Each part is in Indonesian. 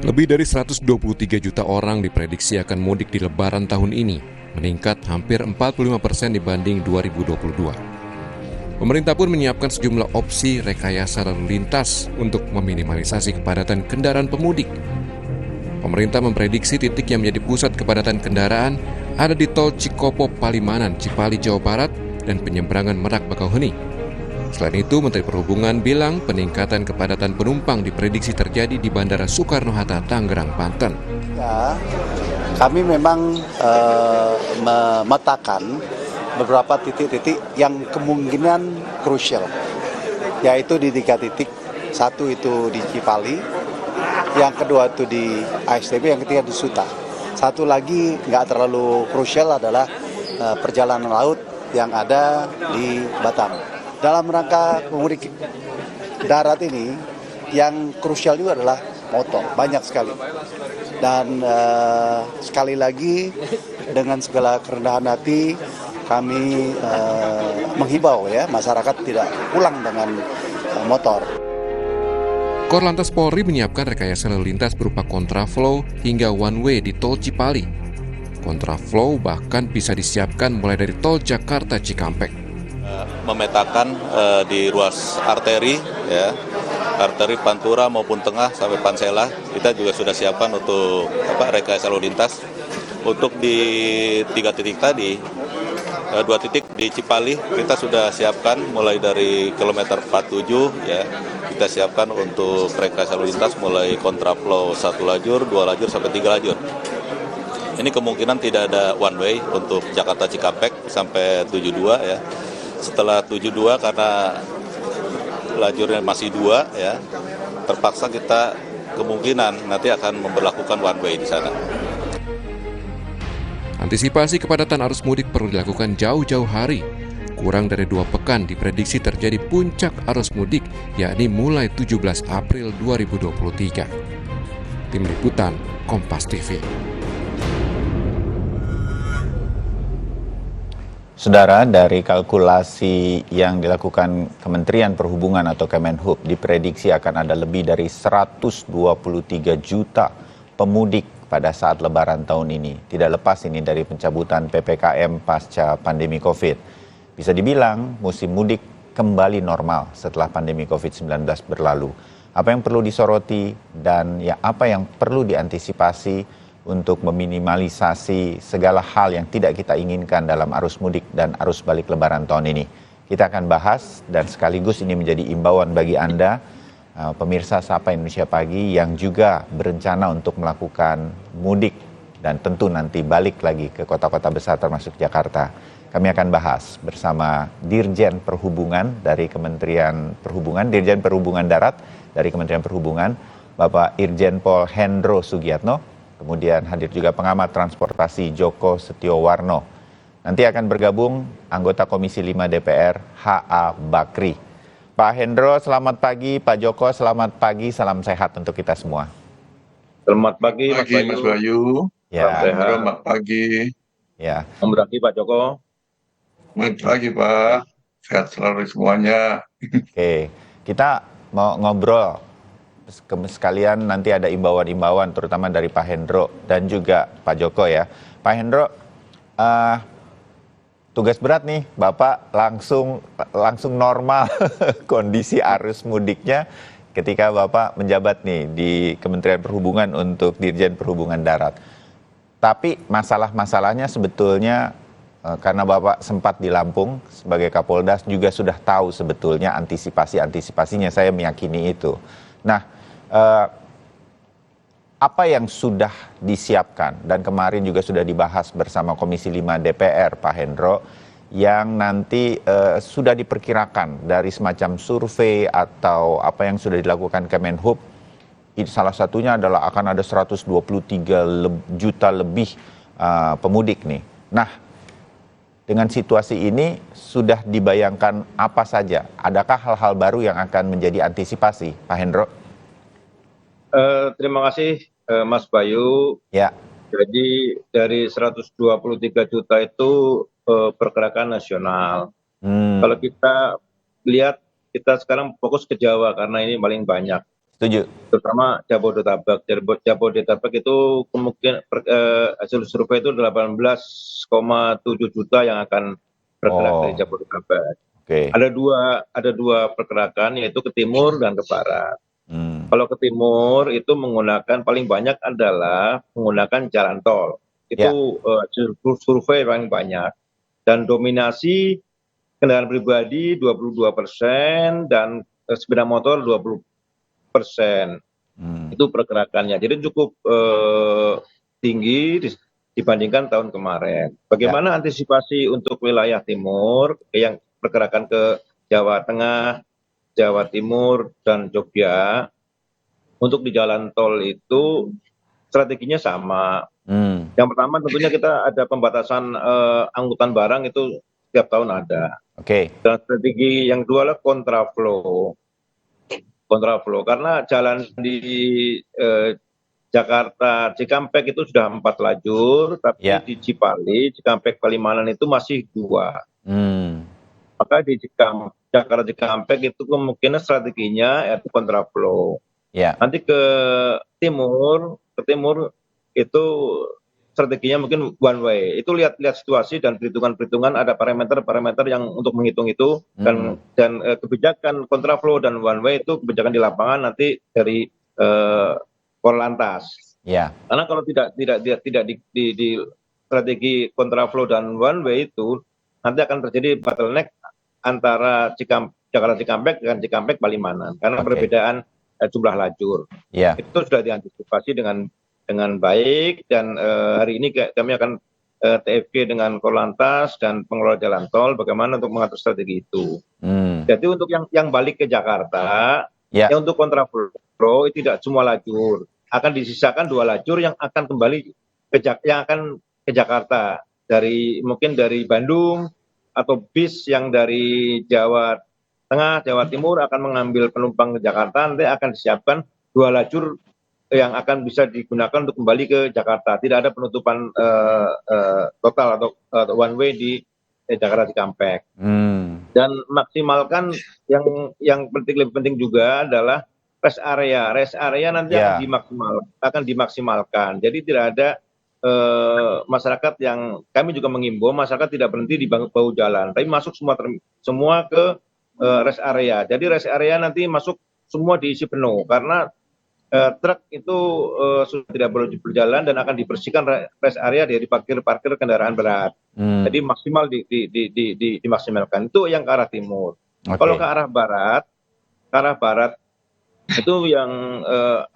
Lebih dari 123 juta orang diprediksi akan mudik di Lebaran tahun ini, meningkat hampir 45% dibanding 2022. Pemerintah pun menyiapkan sejumlah opsi rekayasa lalu lintas untuk meminimalisasi kepadatan kendaraan pemudik. Pemerintah memprediksi titik yang menjadi pusat kepadatan kendaraan ada di Tol Cikopo Palimanan, Cipali, Jawa Barat, dan penyeberangan Merak Bakauheni. Selain itu, Menteri Perhubungan bilang peningkatan kepadatan penumpang diprediksi terjadi di Bandara Soekarno-Hatta, Tangerang, Banten. Ya, kami memang memetakan beberapa titik-titik yang kemungkinan krusial, yaitu di 3 titik. Satu itu di Cipali, yang kedua itu di ASTB, yang ketiga di Suta. Satu lagi nggak terlalu krusial adalah perjalanan laut yang ada di Batam. Dalam rangka pemudik darat ini, yang krusial juga adalah motor, banyak sekali. Dan sekali lagi, dengan segala kerendahan hati, kami menghimbau ya masyarakat tidak pulang dengan motor. Korlantas Polri menyiapkan rekayasa lalu lintas berupa kontraflow hingga one way di Tol Cipali. Kontraflow bahkan bisa disiapkan mulai dari Tol Jakarta Cikampek. Memetakan di ruas arteri, ya, arteri Pantura maupun tengah sampai Pansela, kita juga sudah siapkan untuk rekayasa lalu lintas. Untuk di 3 titik tadi, 2 titik di Cipali kita sudah siapkan mulai dari kilometer 47, ya, kita siapkan untuk rekayasa lalu lintas mulai kontraflow 1 lajur, 2 lajur sampai 3 lajur. Ini kemungkinan tidak ada one way untuk Jakarta Cikampek sampai 72, ya. Setelah 72 karena lajurnya masih 2, ya, terpaksa kita kemungkinan nanti akan memberlakukan one way di sana. Antisipasi kepadatan arus mudik perlu dilakukan jauh-jauh hari. Kurang dari 2 pekan diprediksi terjadi puncak arus mudik, yakni mulai 17 April 2023. Tim Liputan, Kompas TV. Saudara, dari kalkulasi yang dilakukan Kementerian Perhubungan atau Kemenhub, diprediksi akan ada lebih dari 123 juta pemudik pada saat Lebaran tahun ini. Tidak lepas ini dari pencabutan PPKM pasca pandemi COVID. Bisa dibilang musim mudik kembali normal setelah pandemi COVID-19 berlalu. Apa yang perlu disoroti dan apa yang perlu diantisipasi untuk meminimalisasi segala hal yang tidak kita inginkan dalam arus mudik dan arus balik Lebaran tahun ini. Kita akan bahas dan sekaligus ini menjadi imbauan bagi Anda, pemirsa Sapa Indonesia Pagi yang juga berencana untuk melakukan mudik dan tentu nanti balik lagi ke kota-kota besar termasuk Jakarta. Kami akan bahas bersama Dirjen Perhubungan dari Kementerian Perhubungan, Dirjen Perhubungan Darat dari Kementerian Perhubungan, Bapak Irjen Pol Hendro Sugiatno. Kemudian hadir juga pengamat transportasi Joko Setiowarno. Nanti akan bergabung anggota Komisi 5 DPR H.A. Bakri. Pak Hendro, selamat pagi. Pak Joko, selamat pagi. Salam sehat untuk kita semua. Selamat pagi, Mas Bayu. Ya. Selamat pagi. Ya. Selamat pagi, Pak Joko. Selamat pagi, Pak. Sehat selalu semuanya. Oke, kita mau ngobrol. Sekalian nanti ada imbauan-imbauan terutama dari Pak Hendro dan juga Pak Joko ya. Pak Hendro, tugas berat nih, Bapak langsung normal kondisi arus mudiknya ketika Bapak menjabat nih di Kementerian Perhubungan untuk Dirjen Perhubungan Darat. Tapi masalah-masalahnya sebetulnya karena Bapak sempat di Lampung sebagai Kapolda juga sudah tahu sebetulnya antisipasinya, saya meyakini itu. Nah, apa yang sudah disiapkan dan kemarin juga sudah dibahas bersama Komisi 5 DPR, Pak Hendro, yang nanti sudah diperkirakan dari semacam survei atau apa yang sudah dilakukan Kemenhub, salah satunya adalah akan ada 123 juta lebih pemudik nih. Nah, dengan situasi ini sudah dibayangkan apa saja? Adakah hal-hal baru yang akan menjadi antisipasi, Pak Hendro? Terima kasih, Mas Bayu. Ya. Jadi dari 123 juta itu pergerakan nasional. Kalau kita lihat, kita sekarang fokus ke Jawa karena ini paling banyak. Setuju. terutama Jabodetabek. Jabodetabek itu kemungkinan hasil survei itu 18,7 juta yang akan bergerak dari Jabodetabek. Oke. Ada dua pergerakan, yaitu ke timur dan ke barat. Kalau ke timur itu paling banyak adalah menggunakan jalan tol. Itu survei paling banyak. Dan dominasi kendaraan pribadi 22% dan sepeda motor 20%. Itu pergerakannya. Jadi cukup tinggi dibandingkan tahun kemarin. Bagaimana antisipasi untuk wilayah timur yang pergerakan ke Jawa Tengah, Jawa Timur, dan Jogja? Untuk di jalan tol itu strateginya sama. Yang pertama tentunya kita ada pembatasan angkutan barang, itu setiap tahun ada. Dan strategi yang kedua adalah kontraflow. Karena jalan di Jakarta Cikampek itu sudah 4 lajur, tapi di Cipali, Cikampek Palimanan itu masih 2. Maka di Jakarta Cikampek itu kemungkinan strateginya yaitu kontraflow. Nanti ke timur itu strateginya mungkin one way. Itu lihat situasi dan perhitungan ada parameter yang untuk menghitung itu, dan kebijakan kontraflow dan one way itu kebijakan di lapangan nanti dari Korlantas. Karena kalau tidak di strategi kontraflow dan one way itu nanti akan terjadi bottleneck antara Jakarta Cikampek dengan Cikampek Palimanan karena perbedaan jumlah lajur. Itu sudah diantisipasi dengan baik, dan hari ini kami akan TFG dengan Korlantas dan pengelola jalan tol bagaimana untuk mengatur strategi itu. Jadi untuk yang balik ke Jakarta, yang untuk kontraflow itu tidak semua lajur, akan disisakan 2 lajur yang akan kembali ke Jakarta, mungkin dari Bandung, atau bis yang dari Jawa Tengah, Jawa Timur akan mengambil penumpang ke Jakarta, nanti akan disiapkan 2 lajur yang akan bisa digunakan untuk kembali ke Jakarta. Tidak ada penutupan total atau one way di Jakarta Cikampek. Dan maksimalkan yang lebih penting juga adalah rest area. Rest area nanti akan dimaksimalkan. Jadi tidak ada masyarakat yang kami juga mengimbau masyarakat tidak berhenti di bahu jalan, tapi masuk semua ke rest area. Jadi rest area nanti masuk semua diisi penuh karena truk itu sudah tidak boleh berjalan dan akan dibersihkan rest area dari parkir kendaraan berat. Jadi maksimal dimaksimalkan. Itu yang ke arah timur. Kalau ke arah barat itu yang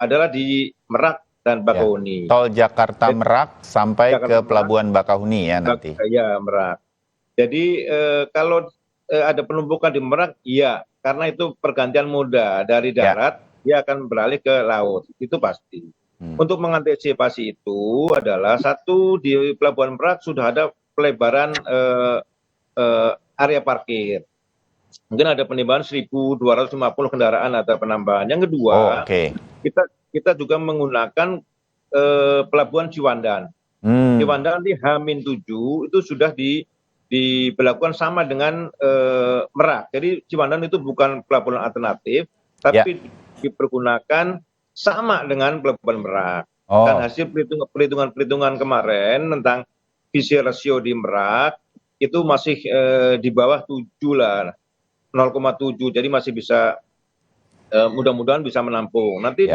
adalah di Merak dan Bakahuni. Tol Jakarta Merak sampai ke Pelabuhan Bakahuni ya nanti. Ya, Merak. Jadi kalau ada penumpukan di Merak, karena itu pergantian moda dari darat, dia akan beralih ke laut, itu pasti. Untuk mengantisipasi itu adalah satu, di Pelabuhan Merak sudah ada pelebaran area parkir. Mungkin ada penambahan 1.250 kendaraan atau penambahan. Yang kedua, kita juga menggunakan Pelabuhan Ciwandan. Ciwandan di H-7 itu sudah diberlakukan sama dengan Merak. Jadi Ciwandan itu bukan pelabuhan alternatif, tapi dipergunakan sama dengan Pelabuhan Merak. Dan hasil perhitungan kemarin tentang visi rasio di Merak itu masih di bawah 7 lah, 0,7. Jadi masih bisa mudah-mudahan bisa menampung. Nanti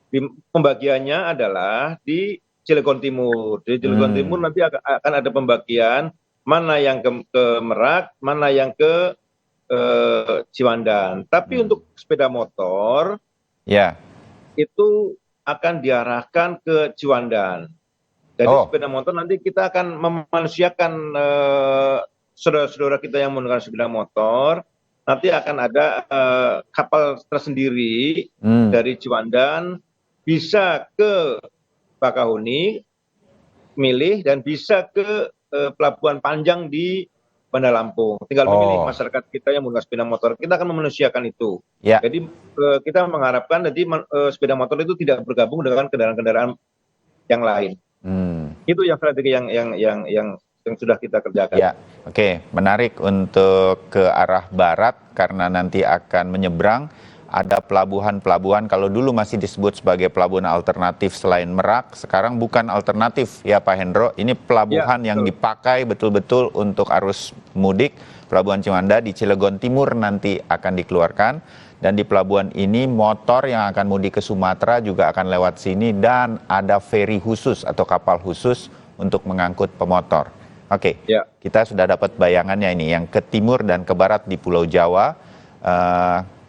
di pembagiannya adalah di Cilegon Timur. Di Cilegon Timur nanti akan ada pembagian mana yang ke Merak, mana yang ke Ciwandan. Tapi untuk sepeda motor, itu akan diarahkan ke Ciwandan. Jadi sepeda motor nanti kita akan memanusiakan saudara-saudara kita yang menggunakan sepeda motor. Nanti akan ada kapal tersendiri dari Ciwandan, bisa ke Bakahuni, milih, dan bisa ke Pelabuhan Panjang di Bandar Lampung. Tinggal memilih masyarakat kita yang menggunakan sepeda motor. Kita akan memanusiakan itu. Jadi kita mengharapkan nanti sepeda motor itu tidak bergabung dengan kendaraan-kendaraan yang lain. Itu yang strategi yang sudah kita kerjakan. Menarik untuk ke arah barat karena nanti akan menyeberang ada pelabuhan-pelabuhan, kalau dulu masih disebut sebagai pelabuhan alternatif selain Merak, sekarang bukan alternatif ya Pak Hendro, ini pelabuhan yang dipakai betul-betul untuk arus mudik. Pelabuhan Ciwandan di Cilegon Timur nanti akan dikeluarkan, dan di pelabuhan ini motor yang akan mudik ke Sumatera juga akan lewat sini, dan ada feri khusus atau kapal khusus untuk mengangkut pemotor. Oke, kita sudah dapat bayangannya ini, yang ke timur dan ke barat di Pulau Jawa,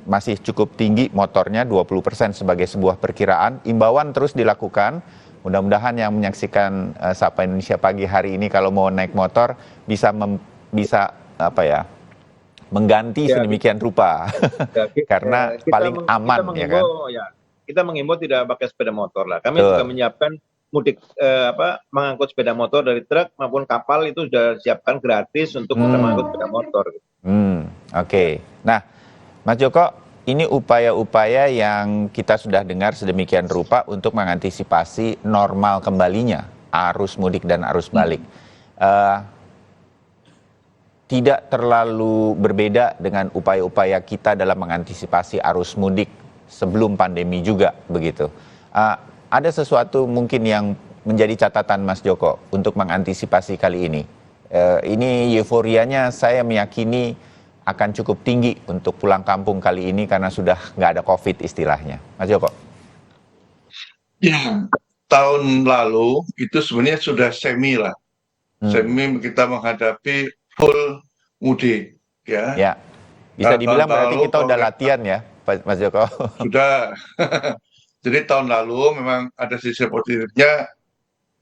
masih cukup tinggi motornya 20% sebagai sebuah perkiraan. Imbauan terus dilakukan. Mudah-mudahan yang menyaksikan Sapa Indonesia Pagi hari ini kalau mau naik motor bisa mengganti sedemikian rupa. Karena paling aman ya kan. Kita mengimbau tidak pakai sepeda motor lah. Kami juga menyiapkan mudik mengangkut sepeda motor dari truk maupun kapal itu sudah siapkan gratis untuk kita mengangkut sepeda motor. Oke. Nah, Mas Joko, ini upaya-upaya yang kita sudah dengar sedemikian rupa untuk mengantisipasi normal kembalinya arus mudik dan arus balik. Tidak terlalu berbeda dengan upaya-upaya kita dalam mengantisipasi arus mudik sebelum pandemi juga, begitu. Ada sesuatu mungkin yang menjadi catatan Mas Joko untuk mengantisipasi kali ini. Ini euforianya saya meyakini akan cukup tinggi untuk pulang kampung kali ini karena sudah nggak ada COVID istilahnya. Mas Joko. Ya, tahun lalu itu sebenarnya sudah semi lah. Semi kita menghadapi full mudik. Ya. Bisa dibilang berarti kita udah latihan ya, Mas Joko. Sudah. Jadi tahun lalu memang ada sisi positifnya,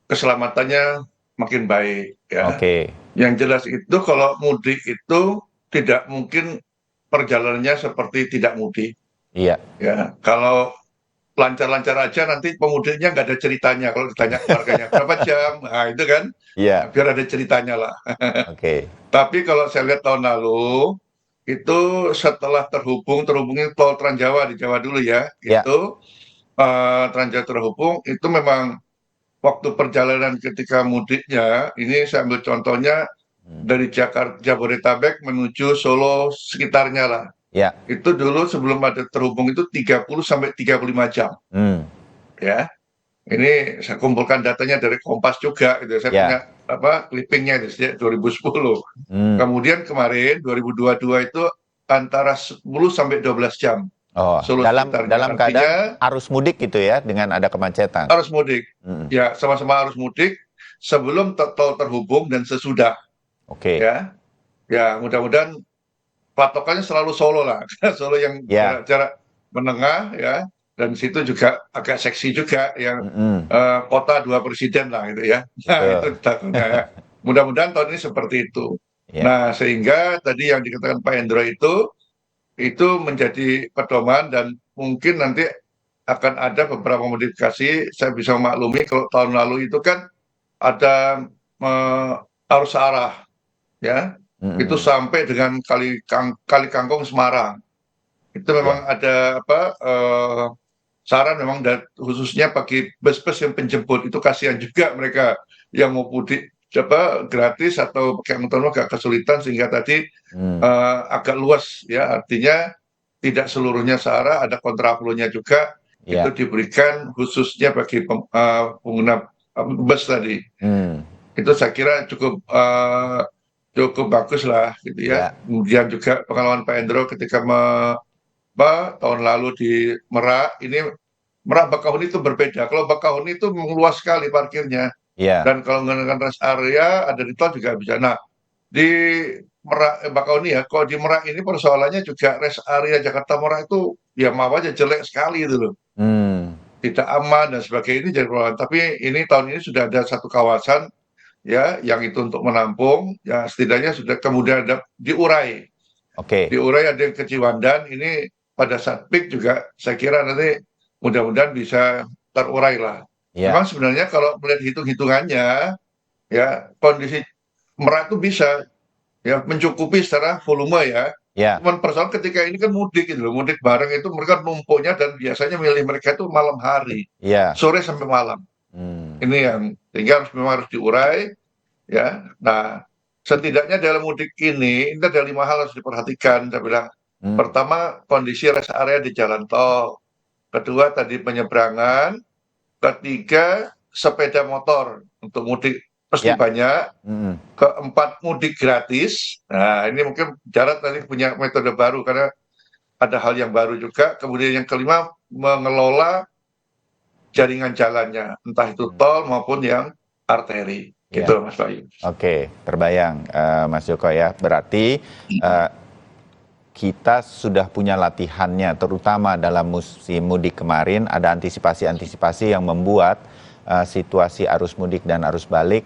keselamatannya makin baik. Ya. Oke. Yang jelas itu kalau mudik itu tidak mungkin perjalanannya seperti tidak mudik. Iya. Ya, kalau lancar-lancar aja nanti pemudiknya nggak ada ceritanya. Kalau ditanya harganya berapa jam, nah itu kan, Iya. biar ada ceritanya lah. Oke. Tapi kalau saya lihat tahun lalu itu setelah terhubungnya tol Trans Jawa di Jawa dulu ya, itu Trans Jawa terhubung itu memang waktu perjalanan ketika mudiknya ini saya ambil contohnya. Dari Jakarta, Jabodetabek menuju Solo sekitarnya lah. Ya. Itu dulu sebelum ada terhubung itu 30 sampai 35 jam. Ya. Ini saya kumpulkan datanya dari Kompas juga gitu. Saya punya clippingnya itu sejak 2010. Kemudian kemarin 2022 itu antara 10 sampai 12 jam. Solo dalam keadaan arus mudik gitu ya, dengan ada kemacetan. Arus mudik. Ya, sama-sama arus mudik sebelum tol terhubung dan sesudah. Oke. Ya, mudah-mudahan patokannya selalu Solo lah. Solo yang jarak menengah ya, dan situ juga agak seksi juga yang kota dua presiden lah gitu ya. Nah, itu takutnya. Mudah-mudahan tahun ini seperti itu. Nah, sehingga tadi yang dikatakan Pak Hendro itu menjadi pedoman, dan mungkin nanti akan ada beberapa modifikasi. Saya bisa memaklumi kalau tahun lalu itu kan ada arus arah. Ya, itu sampai dengan Kali Kangkung Semarang. Itu memang ada saran memang khususnya bagi bus-bus yang penjemput, itu kasihan juga mereka yang mau mudik gratis atau pakai angkutan agak kesulitan, sehingga tadi agak luas ya, artinya tidak seluruhnya searah, ada kontraflow-nya juga. Itu diberikan khususnya bagi pengguna bus tadi. Itu saya kira cukup bagus lah gitu ya. Kemudian juga pengalaman Pak Hendro ketika tahun lalu di Merak, ini Merak Bakahuni itu berbeda. Kalau Bakahuni itu luas sekali parkirnya. Dan kalau menggunakan rest area ada di tol juga bisa. Nah, di Merak Bakahuni ya, kalau di Merak ini persoalannya juga rest area Jakarta Merak itu ya mau aja jelek sekali itu loh. Tidak aman dan sebagainya, ini jadi persoalan. Tapi ini tahun ini sudah ada satu kawasan ya, yang itu untuk menampung, ya setidaknya sudah kemudian ada diurai. Diurai ada yang ke Ciwandan, ini pada saat peak juga saya kira nanti mudah-mudahan bisa terurai lah. Memang sebenarnya kalau melihat hitung-hitungannya, ya kondisi Merak itu bisa ya mencukupi secara volume ya. Cuman persoalan ketika ini kan mudik gitu loh, mudik bareng itu mereka numpuknya, dan biasanya milih mereka itu malam hari, sore sampai malam. Ini yang sehingga memang harus diurai ya. Nah, setidaknya dalam mudik ini ada 5 hal harus diperhatikan. Saya bilang Pertama, kondisi rest area di jalan tol. Kedua, tadi penyeberangan. Ketiga, sepeda motor untuk mudik pasti banyak. Keempat, mudik gratis. Nah, ini mungkin Jarod tadi punya metode baru karena ada hal yang baru juga. Kemudian yang kelima, mengelola jaringan jalannya, entah itu tol maupun yang arteri. Gitu, Mas Bayu. Oke, terbayang, Mas Joko ya. Berarti kita sudah punya latihannya, terutama dalam musim mudik kemarin, ada antisipasi-antisipasi yang membuat situasi arus mudik dan arus balik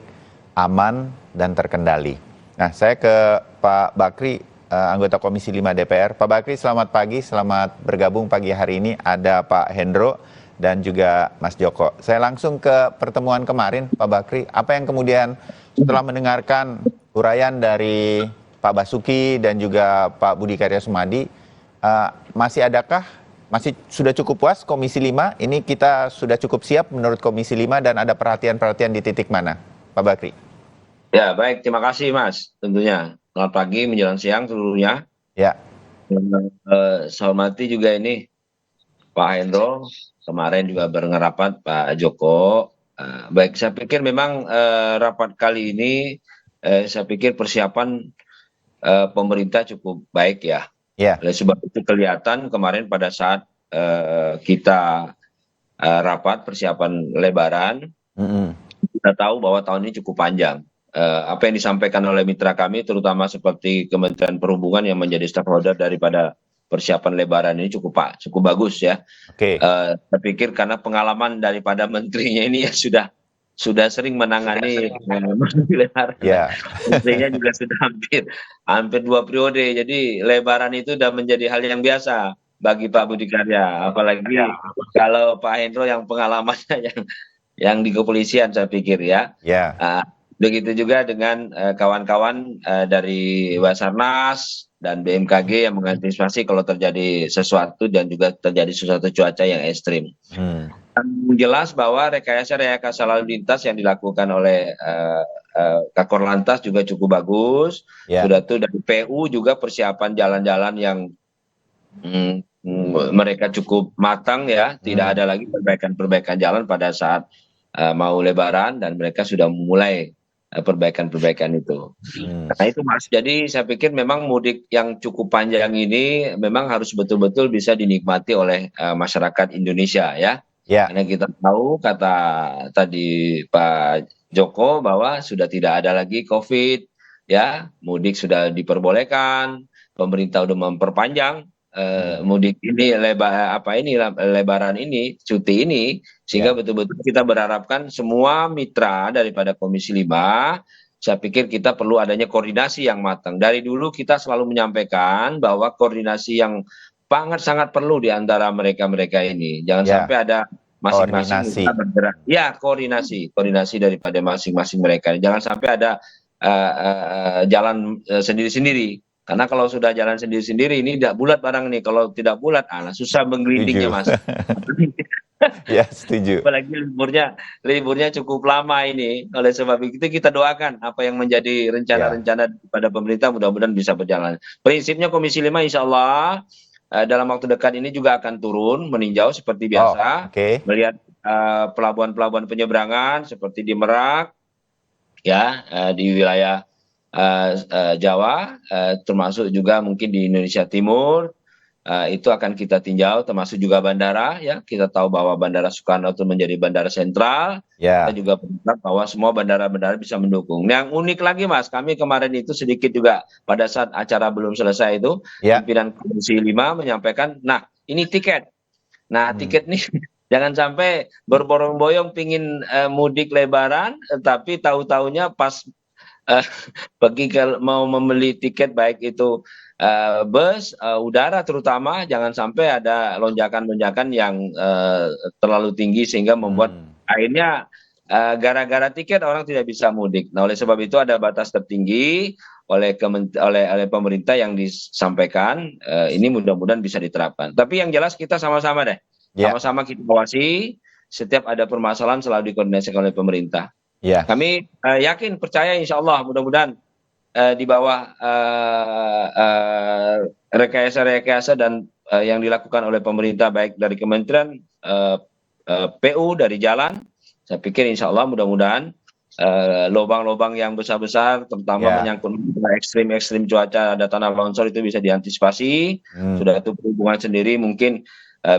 aman dan terkendali. Nah, saya ke Pak Bakri, anggota Komisi 5 DPR. Pak Bakri, selamat pagi, selamat bergabung pagi hari ini. Ada Pak Hendro dan juga Mas Joko. Saya langsung ke pertemuan kemarin, Pak Bakri. Apa yang kemudian setelah mendengarkan uraian dari Pak Basuki dan juga Pak Budi Karya Sumadi, masih sudah cukup puas Komisi 5? Ini kita sudah cukup siap menurut Komisi 5 dan ada perhatian-perhatian di titik mana, Pak Bakri? Ya, baik. Terima kasih, Mas. Tentunya. Selamat pagi menjelang siang seluruhnya. Ya. Saya hormati juga ini Pak Hendro, kemarin juga bareng rapat Pak Joko. Baik, saya pikir memang rapat kali ini, saya pikir persiapan pemerintah cukup baik ya. Oleh sebab itu kelihatan kemarin pada saat kita rapat persiapan Lebaran, kita tahu bahwa tahun ini cukup panjang. Apa yang disampaikan oleh mitra kami, terutama seperti Kementerian Perhubungan yang menjadi stakeholder daripada persiapan Lebaran ini cukup bagus ya. Saya pikir karena pengalaman daripada menterinya ini ya sudah sering menangani Lebaran. Menterinya juga sudah hampir 2 periode. Jadi Lebaran itu sudah menjadi hal yang biasa bagi Pak Budi Karya. Apalagi kalau Pak Hendro yang pengalamannya yang di kepolisian, saya pikir ya. Begitu juga dengan kawan-kawan dari Basarnas dan BMKG yang mengantisipasi kalau terjadi sesuatu dan juga terjadi sesuatu cuaca yang ekstrim. Jelas bahwa rekayasa lalu lintas yang dilakukan oleh Kakor Lantas juga cukup bagus. Sudah tuh dari PU juga persiapan jalan-jalan yang mereka cukup matang ya. Tidak ada lagi perbaikan jalan pada saat mau Lebaran dan mereka sudah memulai perbaikan itu. Nah itu Mas, jadi saya pikir memang mudik yang cukup panjang ini memang harus betul-betul bisa dinikmati oleh masyarakat Indonesia ya. Karena kita tahu kata tadi Pak Joko bahwa sudah tidak ada lagi COVID ya, mudik sudah diperbolehkan, pemerintah sudah memperpanjang mudik ini Lebaran ini, cuti ini, sehingga betul-betul kita berharapkan semua mitra daripada Komisi 5, saya pikir kita perlu adanya koordinasi yang matang. Dari dulu kita selalu menyampaikan bahwa koordinasi yang sangat perlu di antara mereka ini. Jangan sampai ada masing-masing bergerak. Ya, koordinasi daripada masing-masing mereka. Jangan sampai ada jalan sendiri-sendiri. Karena kalau sudah jalan sendiri-sendiri ini tidak bulat barang nih. Kalau tidak bulat, susah menggelindingnya Mas. Ya, setuju. Apalagi liburnya cukup lama ini. Oleh sebab itu kita doakan apa yang menjadi rencana-rencana pada pemerintah mudah-mudahan bisa berjalan. Prinsipnya Komisi 5 insya Allah dalam waktu dekat ini juga akan turun meninjau seperti biasa. Melihat pelabuhan-pelabuhan penyeberangan seperti di Merak, ya di wilayah Jawa, termasuk juga mungkin di Indonesia Timur, itu akan kita tinjau, termasuk juga bandara ya. Kita tahu bahwa Bandara Soekarno itu menjadi bandara sentral. Kita juga berharap bahwa semua bandara-bandara bisa mendukung. Yang unik lagi Mas, kami kemarin itu sedikit juga pada saat acara belum selesai itu, pimpinan Komisi 5 menyampaikan, nah ini tiket. Nah tiket nih jangan sampai berbondong-bondong pingin mudik Lebaran, tapi tahu-taunya pas bagi mau membeli tiket baik itu bus, udara terutama, jangan sampai ada lonjakan-lonjakan yang terlalu tinggi sehingga membuat akhirnya gara-gara tiket orang tidak bisa mudik. Nah oleh sebab itu ada batas tertinggi oleh pemerintah yang disampaikan, ini mudah-mudahan bisa diterapkan. Tapi yang jelas kita sama-sama deh, sama-sama kita awasi, setiap ada permasalahan selalu dikoordinasikan oleh pemerintah. Kami yakin, percaya insya Allah mudah-mudahan di bawah rekayasa-rekayasa dan yang dilakukan oleh pemerintah baik dari kementerian, PU, dari jalan, saya pikir insya Allah mudah-mudahan lubang-lubang yang besar-besar, terutama menyangkut ekstrim cuaca, ada tanah longsor, itu bisa diantisipasi. Sudah itu perhubungan sendiri mungkin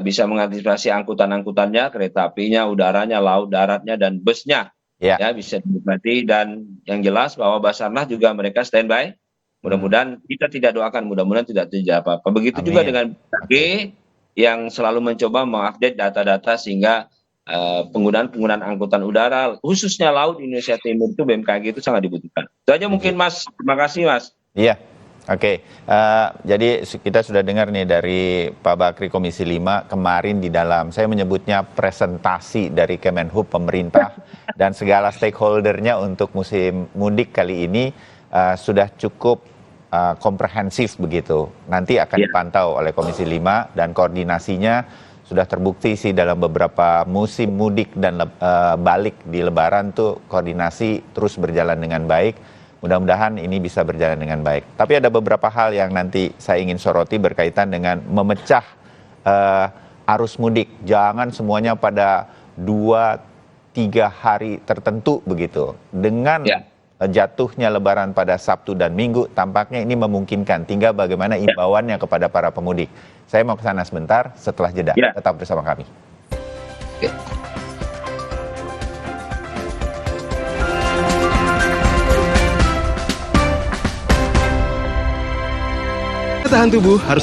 bisa mengantisipasi angkutan-angkutannya, kereta apinya, udaranya, laut, daratnya, dan busnya, ya bisa dinikmati. Dan yang jelas bahwa Basarnas juga mereka standby. Mudah-mudahan kita tidak doakan, mudah-mudahan tidak terjadi apa-apa. Begitu juga dengan BMKG yang selalu mencoba mengupdate data-data sehingga penggunaan angkutan udara khususnya laut di Indonesia Timur itu BMKG itu sangat dibutuhkan. Itu aja mungkin Mas. Terima kasih Mas. Iya. Oke. Jadi kita sudah dengar nih dari Pak Bakri Komisi 5 kemarin di dalam, saya menyebutnya presentasi dari Kemenhub, pemerintah dan segala stakeholdernya untuk musim mudik kali ini sudah cukup komprehensif begitu. Nanti akan dipantau oleh Komisi 5 dan koordinasinya sudah terbukti sih dalam beberapa musim mudik dan balik di Lebaran tuh koordinasi terus berjalan dengan baik. Mudah-mudahan ini bisa berjalan dengan baik. Tapi ada beberapa hal yang nanti saya ingin soroti berkaitan dengan memecah arus mudik. Jangan semuanya pada 2-3 hari tertentu begitu. Dengan jatuhnya Lebaran pada Sabtu dan Minggu, tampaknya ini memungkinkan. Tinggal bagaimana imbauannya kepada para pemudik. Saya mau ke sana sebentar, setelah jeda. Tetap bersama kami. Tahan tubuh harus